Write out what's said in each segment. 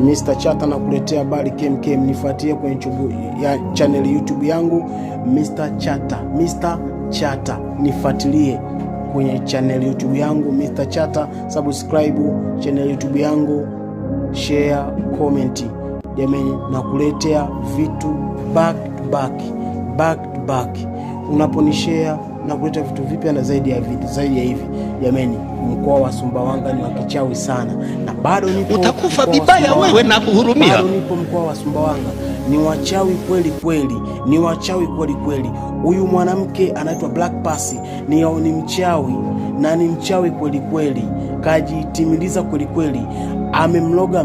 Mr. Chata nakuletea habari KMKM. Nifuatie kwenye channel YouTube yangu Mr. Chata. Nifuatilie kwenye channel YouTube yangu Mr. Chata, subscribe channel YouTube yangu, share, comment. Jamani, nakuletea vitu back to back. Unaponishare na kuleta vitu vipya na zaidi ya hivi. Jamani, mkoa wa Sumbawanga ni wakichawi sana, na bado nipo. Utakufa vibaya wewe na kuhurumia. Bado nipo mkoa wa Sumbawanga, ni wachawi kweli. Huyu mwanamke anaitwa Black Pass ni mchawi, na ni mchawi kweli. Kajitimiliza kweli. Amemloga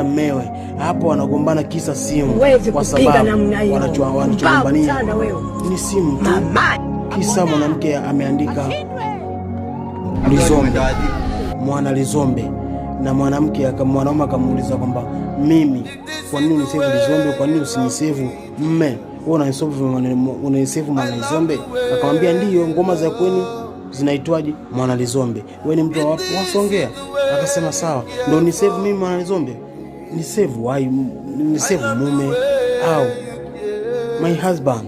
mmewe hapo, wanagombana kisa simu, kwa sababu wanachogombania ni simu tu. Kisa mwanamke ameandika Lizombe, mwana Lizombe, na mwanaume akamuuliza kwamba mimi, kwa nini unisave Lizombe, kwa nini usinisave mme, wewe unanisave mwana Lizombe? Akamwambia ndiyo, ngoma za kwenu zinaitwaje? Mwana Lizombe. Wewe ni mtu wa Songea? Akasema sawa, ndio ni save mimi mwana Lizombe? Ni save mume au my husband?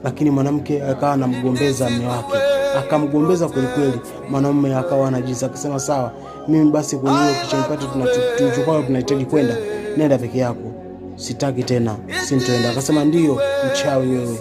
Lakini mwanamke akawa anamgombeza mume wake, akamgombeza kweli. Mwanamume akawa anajiza, akasema sawa, mimi basi kwenye hiyo kichampati tunachokuwa tunahitaji kwenda, nenda peke yako, sitaki tena, sintoenda. Akasema ndiyo, mchawi wewe.